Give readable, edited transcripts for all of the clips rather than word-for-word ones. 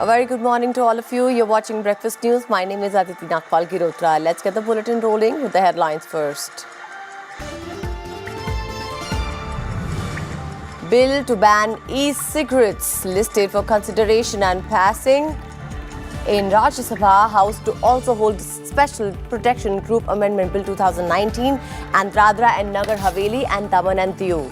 A very good morning to all of you. You're watching Breakfast News. My name is Aditi Nagpal Girotra. Let's get the bulletin rolling with the headlines first. Bill to ban e-cigarettes listed for consideration and passing. In Rajya Sabha, House to also hold Special Protection Group Amendment Bill 2019 and Dadra and Nagar Haveli and Daman and Diu.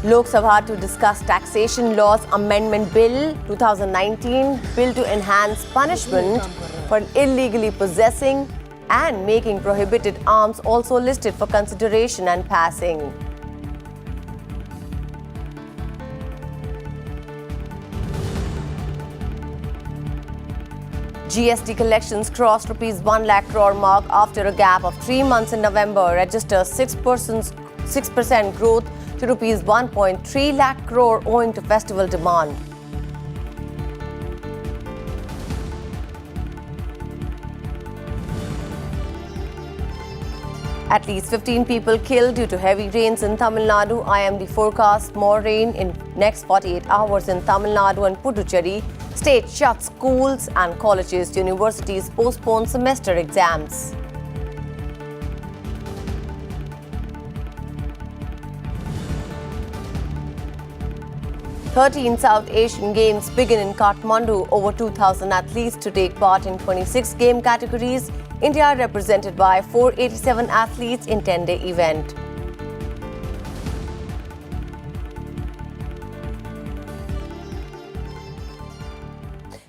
Lok Sabha to discuss Taxation Laws Amendment Bill 2019, bill to enhance punishment for illegally possessing and making prohibited arms also listed for consideration and passing. GST collections crossed ₹1 lakh crore mark after a gap of 3 months in November, registers 6% growth to ₹1.3 lakh crore owing to festival demand. At least 15 people killed due to heavy rains in Tamil Nadu. IMD forecasts more rain in next 48 hours in Tamil Nadu and Puducherry. State shuts schools and colleges. Universities postpone semester exams. "13 South Asian Games begin in Kathmandu. Over 2,000 athletes to take part in 26 game categories. India represented by 487 athletes in 10-day event.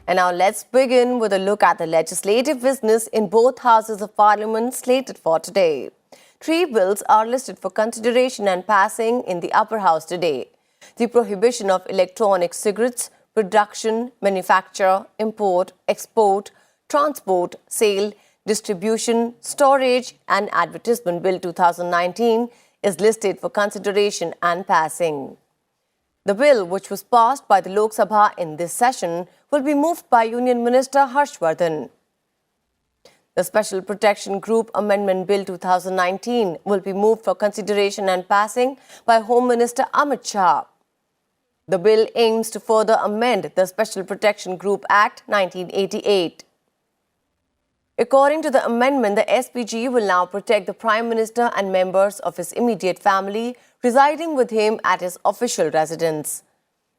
And now let's begin with a look at the legislative business in both houses of parliament slated for today. 3 bills are listed for consideration and passing in the upper house today. The prohibition of electronic cigarettes, production, manufacture, import, export, transport, sale, distribution, storage and advertisement bill 2019 is listed for consideration and passing. The bill, which was passed by the Lok Sabha in this session, will be moved by Union Minister Harshvardhan. The Special Protection Group Amendment Bill 2019 will be moved for consideration and passing by Home Minister Amit Shah. The bill aims to further amend the Special Protection Group Act 1988. According to the amendment, the SPG will now protect the Prime Minister and members of his immediate family residing with him at his official residence.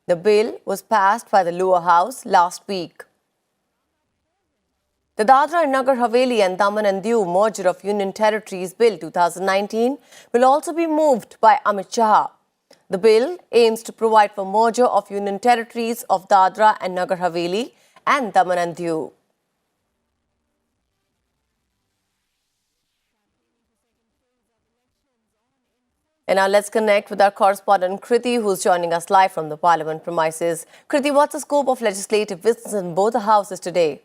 The bill was passed by the lower house last week. The Dadra and Nagar Haveli and Daman and Diu Merger of Union Territories Bill 2019 will also be moved by Amit Shah. The bill aims to provide for merger of Union Territories of Dadra and Nagar Haveli and Daman and Diu. And now let's connect with our correspondent Kriti, who's joining us live from the Parliament premises. Kriti, what's the scope of legislative business in both the houses today?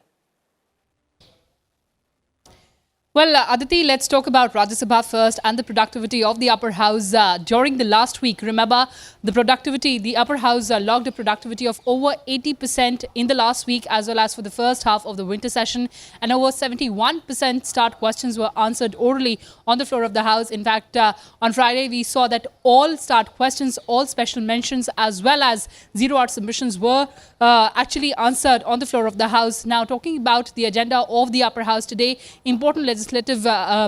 Well, Aditi, let's talk about Rajya Sabha first and the productivity of the upper house during the last week. Remember, the upper house logged a productivity of over 80% in the last week as well as for the first half of the winter session, and over 71% start questions were answered orally on the floor of the house. In fact, on Friday, we saw that all start questions, all special mentions as well as zero-hour submissions were actually answered on the floor of the house. Now, talking about the agenda of the upper house today, important legislative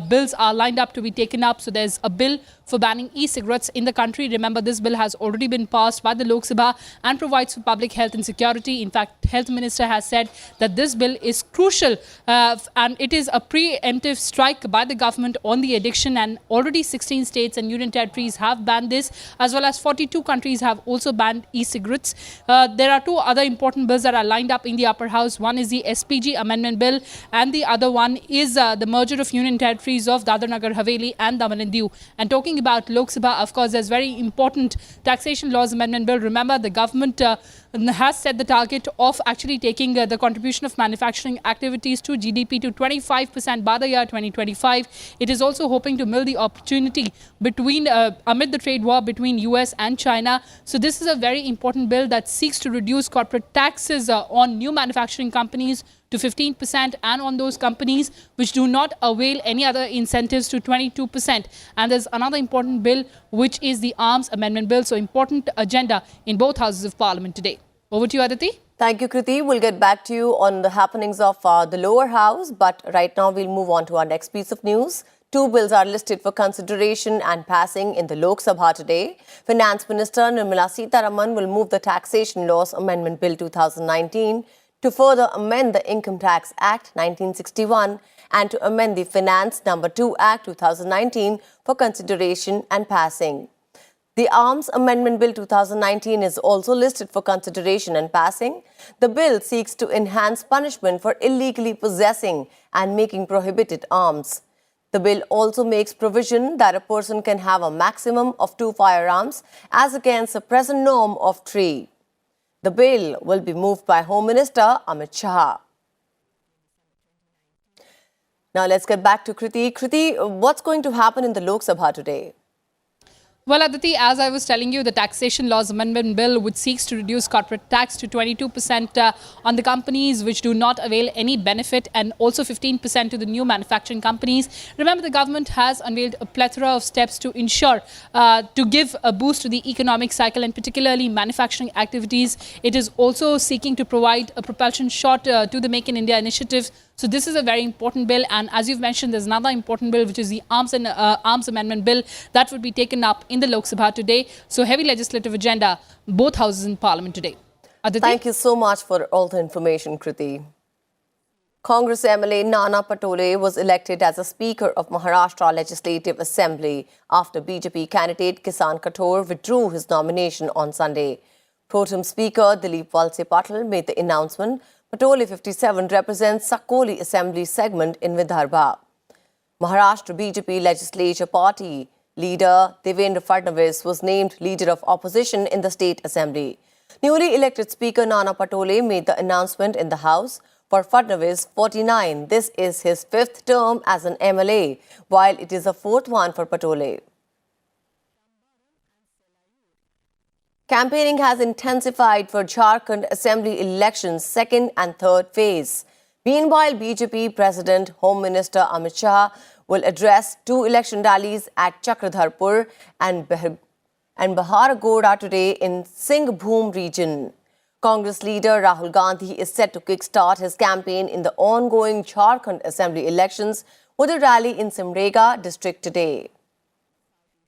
bills are lined up to be taken up. So there's a bill for banning e-cigarettes in the country. Remember, this bill has already been passed by the Lok Sabha and provides for public health and security. In fact, Health Minister has said that this bill is crucial and it is a preemptive strike by the government on the addiction, and already 16 states and union territories have banned this, as well as 42 countries have also banned e-cigarettes. There are 2 other important bills that are lined up in the upper house. One is the SPG Amendment Bill and the other one is the merger of union territories of Dadra Nagar Haveli and Daman and Diu. And talking about Lok Sabha, of course, there's very important Taxation Laws Amendment Bill. Remember, the government has set the target of actually taking the contribution of manufacturing activities to GDP to 25% by the year 2025. It is also hoping to mill the opportunity between amid the trade war between US and China. So this is a very important bill that seeks to reduce corporate taxes on new manufacturing companies to 15% and on those companies which do not avail any other incentives to 22%. And there's another important bill which is the Arms Amendment Bill. So important agenda in both houses of Parliament today. Over to you, Aditi. Thank you, Kriti. We'll get back to you on the happenings of the lower house. But right now we'll move on to our next piece of news. Two bills are listed for consideration and passing in the Lok Sabha today. Finance Minister Nirmala Sitharaman will move the Taxation Laws Amendment Bill 2019 to further amend the Income Tax Act 1961 and to amend the Finance No. 2 Act 2019 for consideration and passing. The Arms Amendment Bill 2019 is also listed for consideration and passing. The bill seeks to enhance punishment for illegally possessing and making prohibited arms. The bill also makes provision that a person can have a maximum of 2 firearms as against the present norm of 3. The bill will be moved by Home Minister Amit Shah. Now let's get back to Kriti. Kriti, what's going to happen in the Lok Sabha today? Well, Aditi, as I was telling you, the Taxation Laws Amendment Bill, which seeks to reduce corporate tax to 22% on the companies which do not avail any benefit and also 15% to the new manufacturing companies. Remember, the government has unveiled a plethora of steps to ensure, to give a boost to the economic cycle and particularly manufacturing activities. It is also seeking to provide a propulsion shot to the Make in India initiative. So this is a very important bill, and as you've mentioned, there's another important bill which is the Arms Amendment Bill that will be taken up in the Lok Sabha today. So heavy legislative agenda, both houses in Parliament today. Aditi? Thank you so much for all the information, Kriti. Congress MLA Nana Patole was elected as a Speaker of Maharashtra Legislative Assembly after BJP candidate Kisan Kathor withdrew his nomination on Sunday. Pro-Tem Speaker Dilip Walse Patil made the announcement. Patole 57 represents Sakoli Assembly segment in Vidarbha. Maharashtra BJP Legislature Party leader Devendra Fadnavis was named Leader of Opposition in the State Assembly. Newly elected Speaker Nana Patole made the announcement in the House. For Fadnavis, 49, this is his 5th term as an MLA, while it is the 4th one for Patole. Campaigning has intensified for Jharkhand Assembly elections' 2nd and 3rd phase. Meanwhile, BJP President Home Minister Amit Shah will address 2 election rallies at Chakradharpur and Baharagoda today in Singhbhum region. Congress leader Rahul Gandhi is set to kickstart his campaign in the ongoing Jharkhand Assembly elections with a rally in Simrega district today.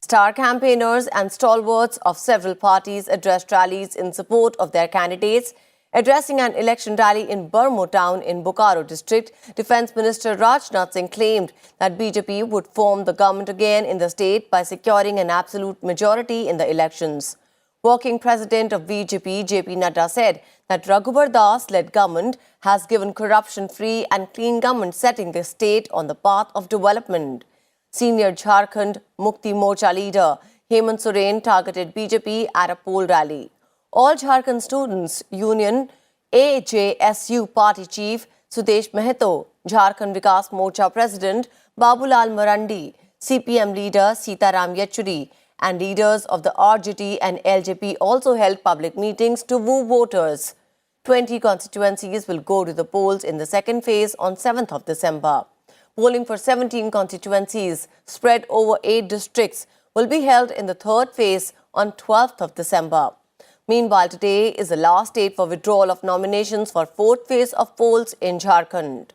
Star campaigners and stalwarts of several parties addressed rallies in support of their candidates. Addressing an election rally in Burmo town in Bokaro district, Defence Minister Rajnath Singh claimed that BJP would form the government again in the state by securing an absolute majority in the elections. Working President of BJP, JP Nadda, said that Raghubar Das-led government has given corruption-free and clean government, setting the state on the path of development. Senior Jharkhand Mukti Morcha leader Hemant Soren targeted BJP at a poll rally. All Jharkhand Students Union AJSU party chief Sudesh Meheto, Jharkhand Vikas Morcha president Babulal Marandi, CPM leader Sitaram Yechuri and leaders of the RJT and LJP also held public meetings to woo voters. 20 constituencies will go to the polls in the 2nd phase on 7th of December. Polling for 17 constituencies spread over 8 districts will be held in the 3rd phase on 12th of December. Meanwhile, today is the last date for withdrawal of nominations for 4th phase of polls in Jharkhand.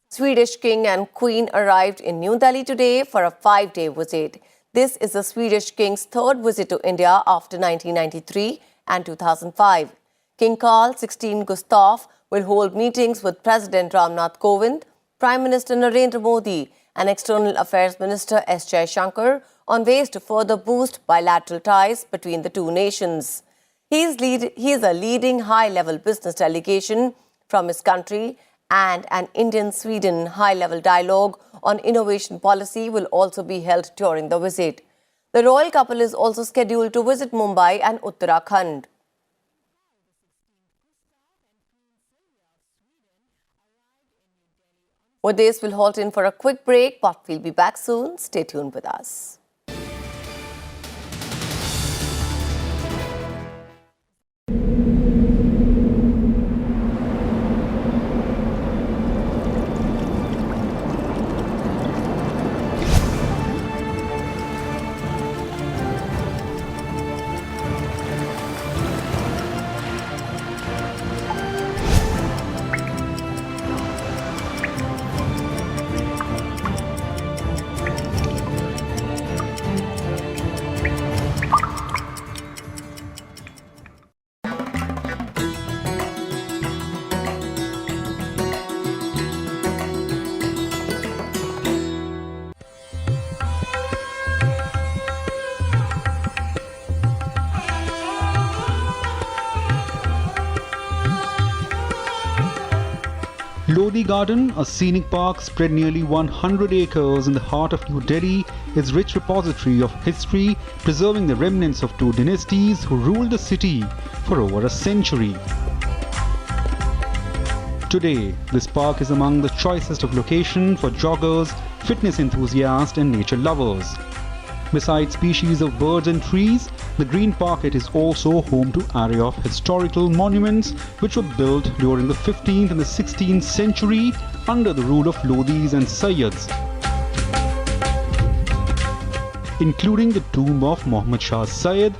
Swedish King and Queen arrived in New Delhi today for a 5-day visit. This is the Swedish King's 3rd visit to India after 1993 and 2005. King Carl XVI Gustaf will hold meetings with President Ramnath Kovind, Prime Minister Narendra Modi and External Affairs Minister S. Jaishankar on ways to further boost bilateral ties between the two nations. He is a leading high-level business delegation from his country, and an Indian-Sweden high-level dialogue on innovation policy will also be held during the visit. The royal couple is also scheduled to visit Mumbai and Uttarakhand. With this, we'll halt in for a quick break, but we'll be back soon. Stay tuned with us. Lodi Garden, a scenic park spread nearly 100 acres in the heart of New Delhi, is a rich repository of history, preserving the remnants of two dynasties who ruled the city for over a century. Today, this park is among the choicest of locations for joggers, fitness enthusiasts and nature lovers. Besides species of birds and trees, the green pocket is also home to an array of historical monuments which were built during the 15th and the 16th century under the rule of Lodis and Sayyids, including the tomb of Muhammad Shah Sayyid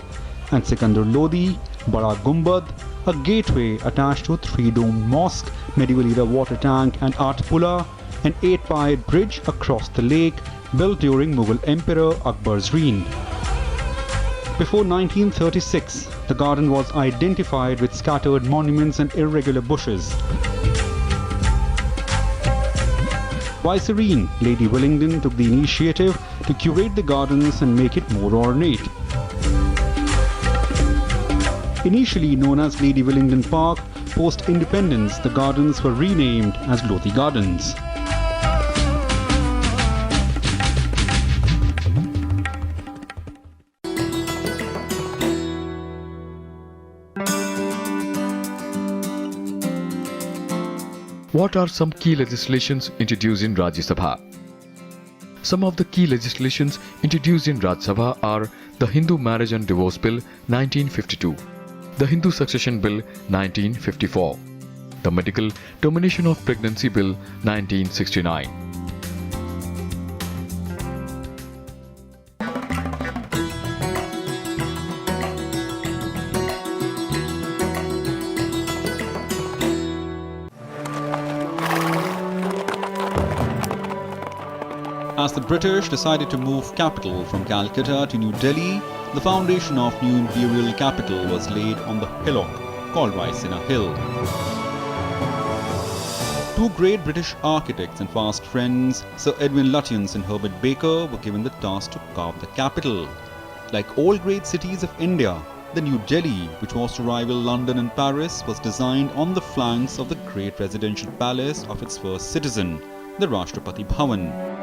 and Sikandar Lodi, Bada Gumbad, a gateway attached to a three-domed mosque, medieval-era water tank and art pulla, an 8-pied bridge across the lake built during Mughal Emperor Akbar's reign. Before 1936, the garden was identified with scattered monuments and irregular bushes. Viceroy Lady Willingdon took the initiative to curate the gardens and make it more ornate. Initially known as Lady Willingdon Park, post-independence the gardens were renamed as Lodi Gardens. What are some key legislations introduced in Rajya Sabha? Some of the key legislations introduced in Rajya Sabha are the Hindu Marriage and Divorce Bill 1952, the Hindu Succession Bill 1954, the Medical Termination of Pregnancy Bill 1969. As the British decided to move capital from Calcutta to New Delhi, the foundation of new imperial capital was laid on the hillock called Raisina Hill. Two great British architects and fast friends, Sir Edwin Lutyens and Herbert Baker, were given the task to carve the capital. Like all great cities of India, the New Delhi, which was to rival London and Paris, was designed on the flanks of the great residential palace of its first citizen, the Rashtrapati Bhavan.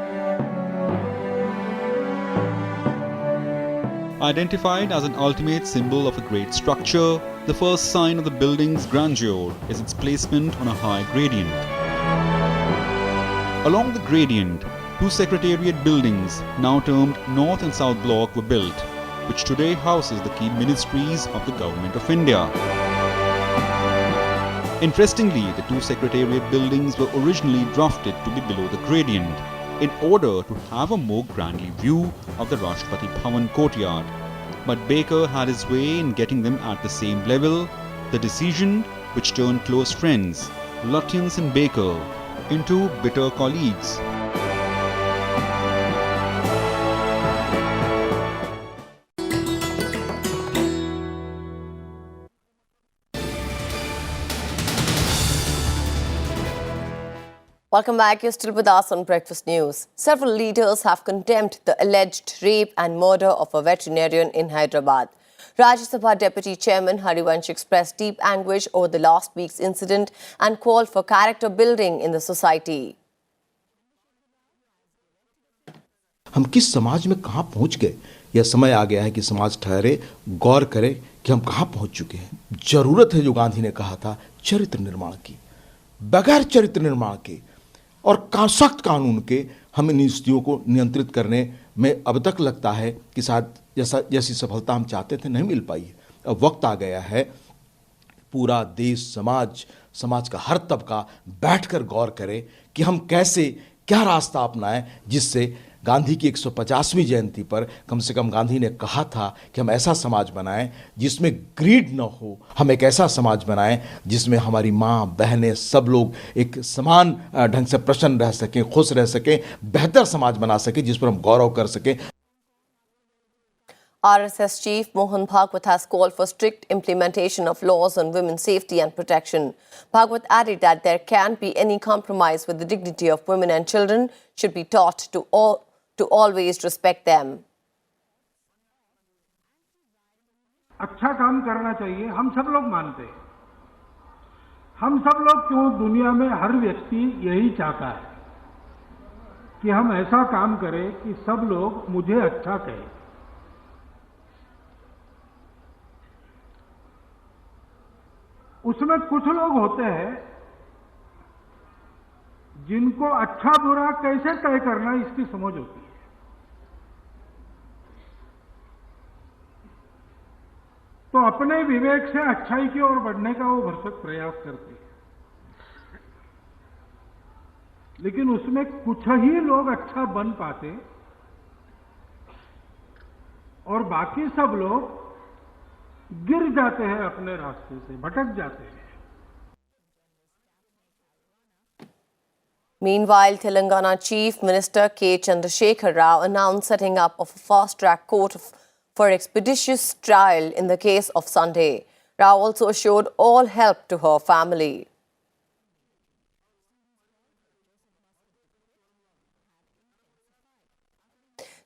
Identified as an ultimate symbol of a great structure, the first sign of the building's grandeur is its placement on a high gradient. Along the gradient, two secretariat buildings, now termed North and South Block, were built, which today houses the key ministries of the Government of India. Interestingly, the two secretariat buildings were originally drafted to be below the gradient, in order to have a more grandly view of the Rashtrapati Bhavan courtyard. But Baker had his way in getting them at the same level, the decision which turned close friends, Lutyens and Baker, into bitter colleagues. Welcome back. You're still with us on Breakfast News. Several leaders have condemned the alleged rape and murder of a veterinarian in Hyderabad. Rajya Sabha Deputy Chairman Harivansh expressed deep anguish over the last week's incident and called for character building in the society. हम किस समाज में कहां पहुंच गए यह समय आ गया है कि समाज ठहरे, गौर करे कि हम कहाँ पहुँच चुके हैं। जरूरत है, जो गांधी ने कहा था, चरित्र निर्माण की। बगैर चरित्र निर्माण के और सख्त कानून के हम इन स्थितियों को नियंत्रित करने में अब तक लगता है कि शायद जैसी सफलता हम चाहते थे नहीं मिल पाई है। अब वक्त आ गया है पूरा देश, समाज का हर तबका बैठकर गौर करे कि हम क्या रास्ता अपनाएं, जिससे गांधी की 150वीं जयंती पर कम से कम गांधी ने कहा था कि हम ऐसा समाज बनाएं जिसमें ग्रीड न हो। हम एक ऐसा समाज बनाएं जिसमें हमारी माँ, बहनें, सब लोग एक समान ढंग से प्रसन्न रह सकें, खुश रह सकें, बेहतर समाज बना सकें, जिस पर हम गौरव कर सकें। RSS Chief Mohan Bhagwat has called for strict implementation of laws on women's safety and protection. Bhagwat added that there can't be any compromise with the dignity of women, and children should be taught to always respect them. अच्छा काम करना चाहिए, हम सब लोग मानते हैं। हम सब लोग क्यों, दुनिया में हर व्यक्ति यही चाहता है कि हम ऐसा काम करें कि सब लोग मुझे अच्छा कहें। उसमें कुछ लोग होते हैं जिनको अच्छा बुरा कैसे तय करना इसकी समझ होती है। तो अपने विवेक से अच्छाई की ओर बढ़ने का वो भरसक प्रयास करते हैं, लेकिन उसमें कुछ ही लोग अच्छा बन पाते और बाकी सब लोग गिर जाते हैं, अपने रास्ते से भटक जाते हैं। Meanwhile, Telangana Chief Minister K. Chandrasekhar Rao announced setting up of a fast-track court for expeditious trial in the case of Sunday. Rao also assured all help to her family.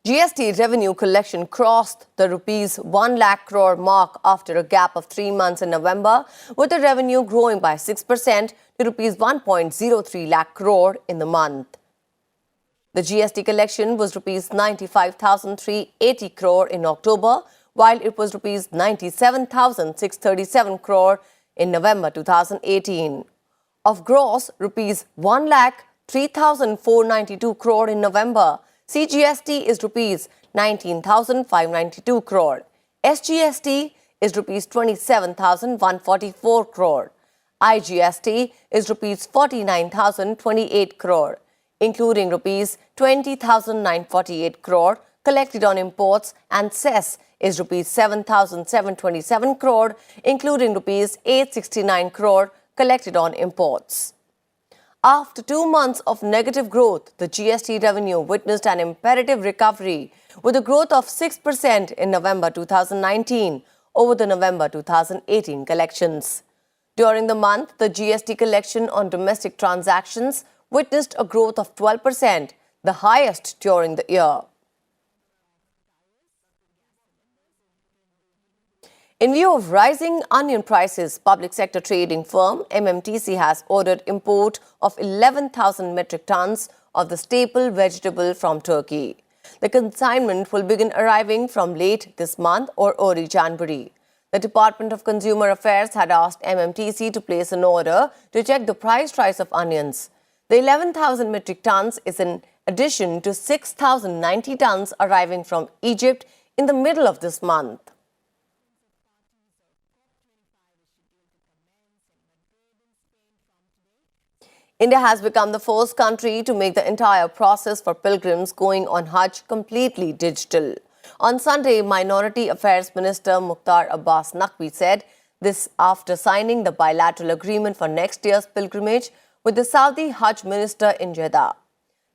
GST revenue collection crossed the rupees 1 lakh crore mark after a gap of 3 months in November, with the revenue growing by 6% to rupees 1.03 lakh crore in the month. The GST collection was rupees 95,380 crore in October, while it was rupees 97,637 crore in November 2018. Of gross rupees 1 lakh 3,492 crore in November, CGST is rupees 19,592 crore. SGST is rupees 27,144 crore. IGST is rupees 49,028 crore, including rupees 20,948 crore collected on imports, and cess is rupees 7,727 crore, including rupees 869 crore collected on imports. After 2 months of negative growth, the GST revenue witnessed an imperative recovery with a growth of 6% in November 2019 over the November 2018 collections. During the month, the GST collection on domestic transactions witnessed a growth of 12%, the highest during the year. In view of rising onion prices, public sector trading firm MMTC has ordered import of 11,000 metric tons of the staple vegetable from Turkey. The consignment will begin arriving from late this month or early January. The Department of Consumer Affairs had asked MMTC to place an order to check the price rise of onions. The 11,000 metric tons is in addition to 6,090 tons arriving from Egypt in the middle of this month. India has become the first country to make the entire process for pilgrims going on Hajj completely digital. On Sunday, Minority Affairs Minister Mukhtar Abbas Naqvi said this after signing the bilateral agreement for next year's pilgrimage with the Saudi Hajj Minister in Jeddah.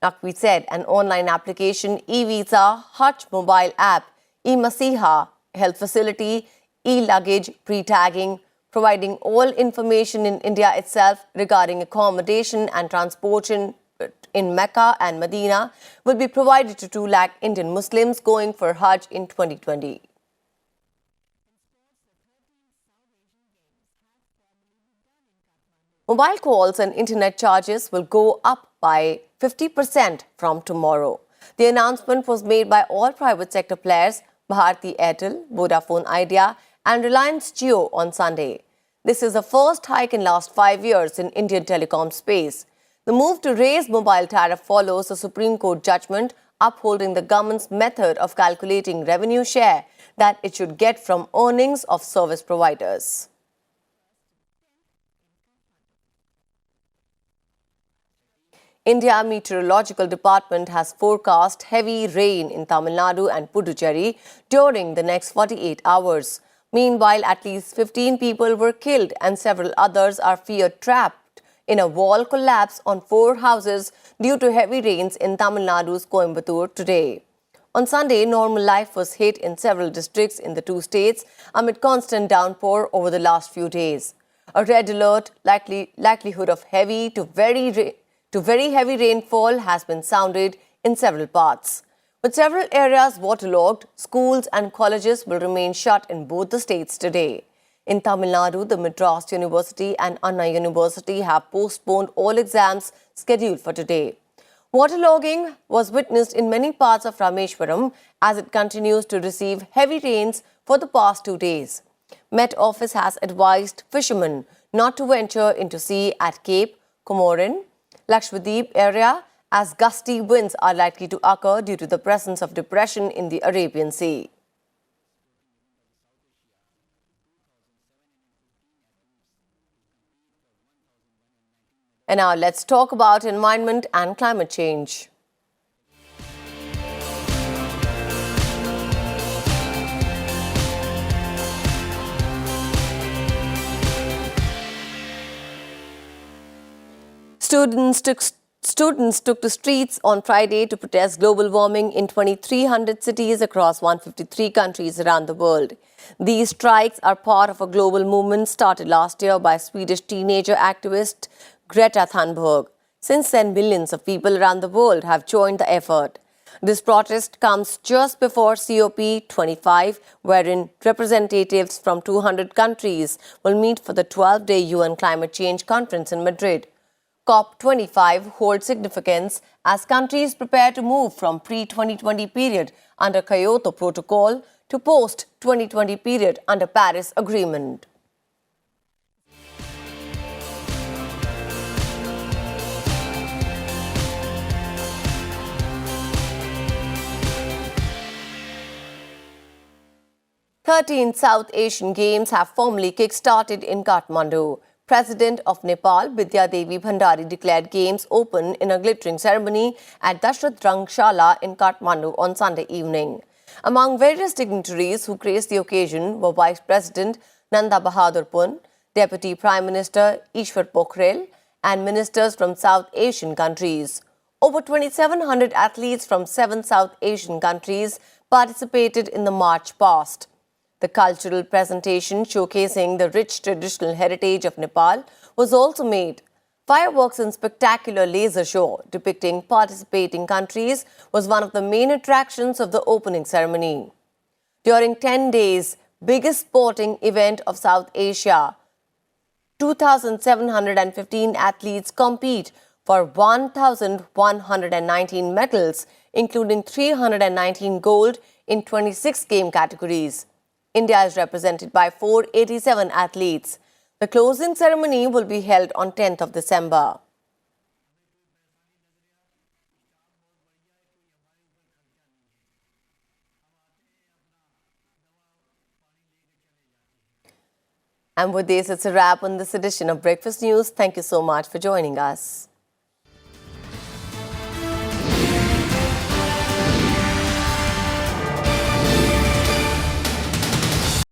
Naqvi said an online application, e-visa, Hajj mobile app, e-Masiha, health facility, e-luggage, pre-tagging, providing all information in India itself regarding accommodation and transportation in Mecca and Medina will be provided to 2 lakh Indian Muslims going for Hajj in 2020. Mobile calls and internet charges will go up by 50% from tomorrow. The announcement was made by all private sector players Bharti Airtel, Vodafone Idea and Reliance Jio on Sunday. This is the first hike in last 5 years in Indian telecom space. The move to raise mobile tariff follows a Supreme Court judgment upholding the government's method of calculating revenue share that it should get from earnings of service providers. India Meteorological Department has forecast heavy rain in Tamil Nadu and Puducherry during the next 48 hours. Meanwhile, at least 15 people were killed and several others are feared trapped in a wall collapse on 4 houses due to heavy rains in Tamil Nadu's Coimbatore today. On Sunday, normal life was hit in several districts in the two states amid constant downpour over the last few days. A red alert, likelihood of heavy to very heavy rainfall has been sounded in several parts. With several areas waterlogged, schools and colleges will remain shut in both the states today. In Tamil Nadu, the Madras University and Anna University have postponed all exams scheduled for today. Waterlogging was witnessed in many parts of Rameshwaram as it continues to receive heavy rains for the past 2 days. Met Office has advised fishermen not to venture into sea at Cape Comorin, Lakshadweep area as gusty winds are likely to occur due to the presence of depression in the Arabian Sea. And now let's talk about environment and climate change. Students took to streets on Friday to protest global warming in 2,300 cities across 153 countries around the world. These strikes are part of a global movement started last year by Swedish teenager activist Greta Thunberg. Since then, millions of people around the world have joined the effort. This protest comes just before COP25, wherein representatives from 200 countries will meet for the 12-day UN Climate Change Conference in Madrid. COP25 holds significance as countries prepare to move from pre-2020 period under Kyoto Protocol to post-2020 period under Paris Agreement. '13 South Asian Games have formally kick-started in Kathmandu. President of Nepal, Vidya Devi Bhandari, declared games open in a glittering ceremony at Dashrath Rangshala in Kathmandu on Sunday evening. Among various dignitaries who graced the occasion were Vice President Nanda Bahadur Pun, Deputy Prime Minister Ishwar Pokhrel, and ministers from South Asian countries. Over 2,700 athletes from 7 South Asian countries participated in the march past. The cultural presentation showcasing the rich traditional heritage of Nepal was also made. Fireworks and spectacular laser show depicting participating countries was one of the main attractions of the opening ceremony. During 10 days, biggest sporting event of South Asia, 2,715 athletes compete for 1,119 medals, including 319 gold in 26 game categories. India is represented by 487 athletes. The closing ceremony will be held on 10th of December. And with this, it's a wrap on this edition of Breakfast News. Thank you so much for joining us.